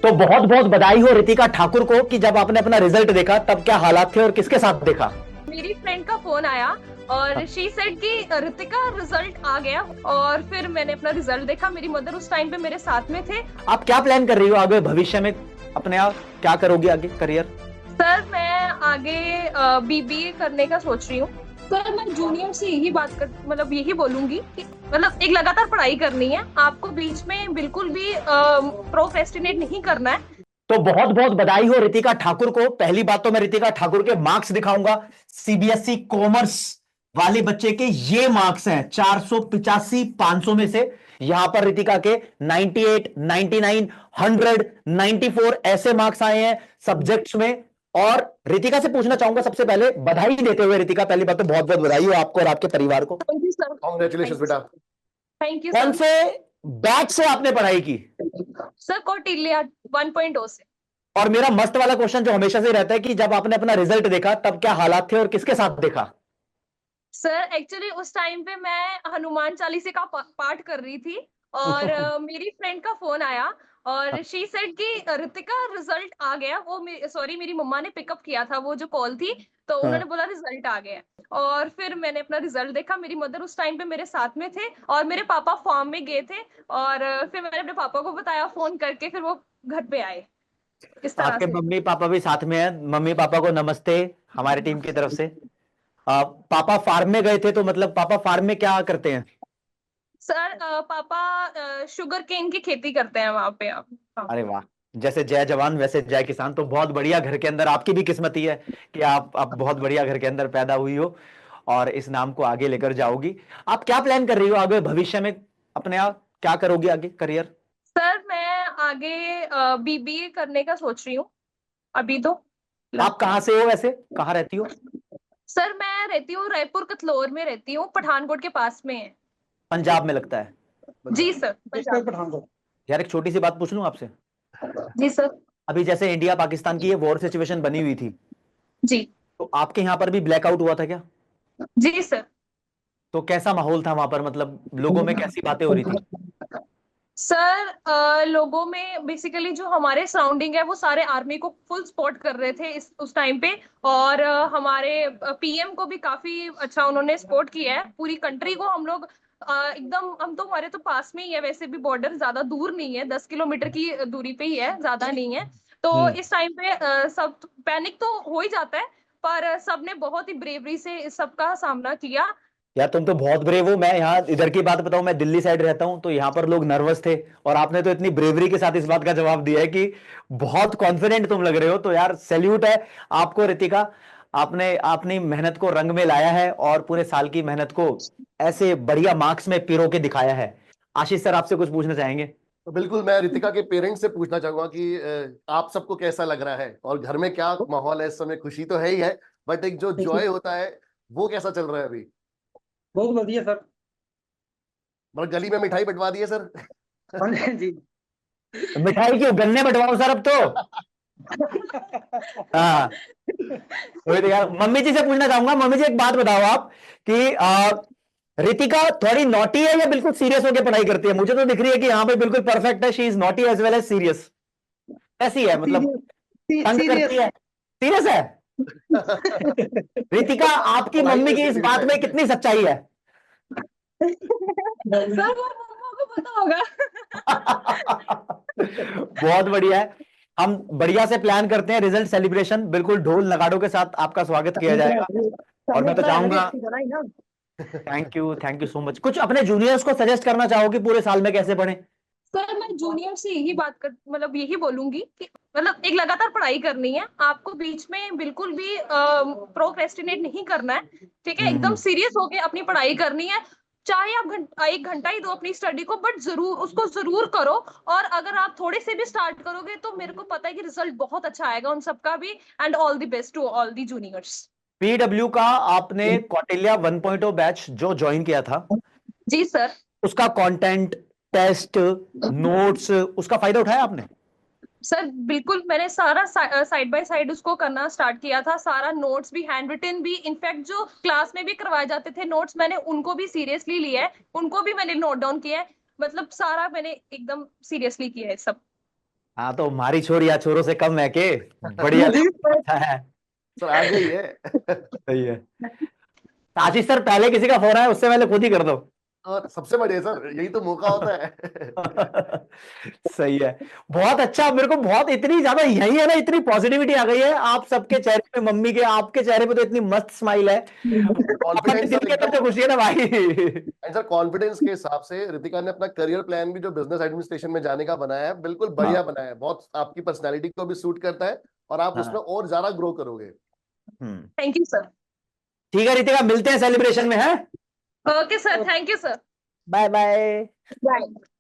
तो बहुत बहुत बधाई हो रितिका ठाकुर को कि जब आपने अपना रिजल्ट देखा तब क्या हालात थे और किसके साथ देखा। मेरी फ्रेंड का फोन आया और शी सेड कि रितिका रिजल्ट आ गया। और फिर मैंने अपना रिजल्ट देखा। मेरी मदर उस टाइम पे मेरे साथ में थे। आप क्या प्लान कर रही हो आगे भविष्य में, अपने आप क्या करोगी आगे करियर। सर मैं आगे बीबीए करने का सोच रही हूँ। सर मैं जूनियर से यही बात कर मतलब यही बोलूंगी कि मतलब एक लगातार पढ़ाई करनी है। आपको बीच में बिल्कुल भी प्रोक्रेस्टिनेट नहीं करना है। तो बहुत बहुत बधाई हो रितिका ठाकुर को। पहली बात तो मैं रितिका ठाकुर के मार्क्स दिखाऊंगा। सीबीएसई कॉमर्स वाले बच्चे के ये मार्क्स हैं 485 500 में से। यहां पर रितिका के 98 99 100 94 ऐसे मार्क्स आए हैं सब्जेक्ट्स में। और रितिका से पूछना चाहूंगा सबसे पहले, बधाई देते हुए रितिका, पहली बात तो बहुत बहुत बधाई हो आपको और आपके परिवार को। Thank you sir. Congratulation thank you बेटा। सर। थैंक यू कौन सर। से बैच से आपने पढ़ाई की। सर कौटिल्य 1.0 से। और मेरा मस्त वाला क्वेश्चन जो हमेशा से रहता है कि जब आपने अपना रिजल्ट देखा तब क्या हालात थे और किसके साथ देखा। सर एक्चुअली उस टाइम पे मैं हनुमान चालीसा का पाठ कर रही थी। और मेरी फ्रेंड का फोन आया और शी सेड कि रितिका रिजल्ट आ गया। वो सॉरी मेरी मम्मा ने पिकअप किया था वो जो कॉल थी। तो उन्होंने हाँ। बोला रिजल्ट आ गया। और फिर मैंने अपना रिजल्ट देखा। मेरी मदर उस टाइम पे मेरे साथ में थे और मेरे पापा फॉर्म में गए थे। और फिर मैंने अपने पापा को बताया फोन करके, फिर वो घर पे आए। इस तरह आपके से। मम्मी पापा भी साथ में हैं, मम्मी पापा को नमस्ते हमारी टीम की तरफ से। पापा फार्म में गए थे तो मतलब पापा फार्म में क्या करते हैं। सर पापा शुगर केन की खेती करते हैं वहां पे आप। हाँ। अरे वाह। जैसे जय जवान वैसे जय किसान, तो बहुत बढ़िया घर के अंदर आपकी भी किस्मत ही है कि आप बहुत बढ़िया घर के अंदर पैदा हुई हो और इस नाम को आगे लेकर जाओगी। आप क्या प्लान कर रही हो आगे भविष्य में, अपने आप क्या करोगी आगे करियर। सर मैं आगे बीबीए करने का सोच रही हूँ अभी तो। आप कहाँ से हो वैसे, कहाँ रहती हो। सर मैं रहती हूँ रायपुर कतलोर में रहती हूँ, पठानकोट के पास में है। पंजाब में लगता है। जी पंजाब। सर पंजाब। पठानकोट। यार एक छोटी सी बात पूछ लूं आपसे। जी सर। अभी जैसे इंडिया पाकिस्तान की ये वॉर सिचुएशन बनी हुई थी, जी। तो आपके यहाँ पर भी ब्लैकआउट हुआ था क्या। जी सर। तो कैसा माहौल था वहां पर, मतलब लोगों में कैसी बातें हो रही थी। सर लोगों में बेसिकली जो हमारे सराउंडिंग है वो सारे आर्मी को फुल सपोर्ट कर रहे थे इस उस टाइम पे। और हमारे पीएम को भी काफी अच्छा उन्होंने सपोर्ट किया है। पूरी कंट्री को हम लोग एकदम, हम तो हमारे तो पास में ही है, वैसे भी बॉर्डर ज्यादा दूर नहीं है, 10 किलोमीटर की दूरी पे ही है, ज्यादा नहीं है। तो हम्म। इस टाइम पे सब पैनिक तो हो ही जाता है। पर सबने बहुत ही ब्रेवरी से इस सब का सामना किया। यार तुम तो बहुत ब्रेव हो। मैं यहाँ इधर की बात बताऊं, मैं दिल्ली साइड रहता हूं तो यहाँ पर लोग नर्वस थे, और आपने तो इतनी ब्रेवरी के साथ इस बात का जवाब दिया है कि बहुत कॉन्फिडेंट तुम लग रहे हो। तो यार सैल्यूट है आपको रितिका। आपने अपनी मेहनत को रंग में लाया है और पूरे साल की मेहनत को ऐसे बढ़िया मार्क्स में पिरो के दिखाया है। आशीष सर आपसे कुछ पूछना चाहेंगे। तो बिल्कुल मैं रितिका के पेरेंट्स से पूछना चाहूंगा कि आप सबको कैसा लग रहा है और घर में क्या माहौल है इस समय। खुशी तो है ही है, बट एक जो जॉय होता है वो कैसा चल रहा है अभी। बहुत बढ़िया सर। मतलब गली में मिठाई बंटवा दी है सर। हाँ जी। मिठाई क्यों, गन्ने बंटवाओ सर अब तो। हाँ। वही तो यार, मम्मी जी से पूछना चाहूंगा। मम्मी जी एक बात बताओ आप कि रितिका थोड़ी नॉटी है या बिल्कुल सीरियस होकर पढ़ाई करती है। मुझे तो दिख रही है कि यहाँ पे बिल्कुल परफेक्ट है, she is naughty as well as serious. ऐसी है मतलब, सीरियस तंग करती सीरियस। है, सीरियस है। रितिका आपकी पढ़ाई मम्मी में की इस सीरियस बात है। में कितनी सच्चाई है। सर वो मम्मा को पता होगा। बहुत बढ़िया है। हम बढ़िया से प्लान करते हैं रिजल्ट सेलिब्रेशन, बिल्कुल ढोल नगाड़ों के साथ आपका स्वागत किया जाएगा। और मैं तो चाहूंगा, थैंक यू सो मच। कुछ अपने जूनियर्स को सजेस्ट करना चाहोगे पूरे साल में कैसे पढ़ें। सर मैं जूनियर से यही बात कर मतलब यही बोलूंगी कि मतलब एक लगातार पढ़ाई करनी है। आपको बीच में बिल्कुल भी प्रोक्रेस्टिनेट नहीं करना है। ठीक है, एकदम हम्म। सीरियस होके अपनी पढ़ाई करनी है। चाहे आप 1 घंटा ही दो अपनी स्टडी को, बट जरूर उसको जरूर करो। और अगर आप थोड़े से भी स्टार्ट करोगे तो मेरे को पता है कि रिजल्ट बहुत अच्छा आएगा उन सबका भी। And all the best to all the juniors. PW का आपने कौटिल्य 1.0 बैच जो ज्वाइन किया था, जी सर। उसका कंटेंट, टेस्ट, नोट्स, उसका फायदा उठाया आपने। सर बिल्कुल, मैंने सारा साइड बाय साइड उसको करना स्टार्ट किया था। सारा नोट्स भी, हैंड रिटन भी, इनफैक्ट जो क्लास में भी करवाए जाते थे नोट्स, मैंने उनको भी सीरियसली लिया है। उनको भी मैंने नोट डाउन किया है। मतलब सारा मैंने एकदम सीरियसली किया है सब। हाँ तो हमारी छोरी या छोरों से कम है के बढ़िया जी सर। अच्छा है। सर आ गई है। सही है। तो आशीष सर पहले किसी का फोन आया उससे पहले खुद ही कर दो। और सबसे बढ़िया सर, यही तो मौका होता है। सही है। बहुत अच्छा, मेरे को बहुत इतनी ज्यादा यही है ना, इतनी पॉजिटिविटी आ गई है आप सबके चेहरे पे, मम्मी के आपके चेहरे पे तो इतनी मस्त स्माइल है। अपने कॉन्फिडेंस दिल सर के अंदर एकदम। तो खुशी है ना भाई। एंड सर कॉन्फिडेंस के हिसाब से रितिका ने अपना करियर प्लान भी जो बिजनेस एडमिनिस्ट्रेशन में जाने का बनाया है, बिल्कुल बढ़िया हाँ बनाया है। बहुत आपकी पर्सनालिटी को भी सूट करता है और आप उसमें हाँ। और ज्यादा ग्रो करोगे। Thank you sir. ठीक है रितिका, मिलते हैं सेलिब्रेशन में है। Okay sir, thank you sir. Bye bye. Bye.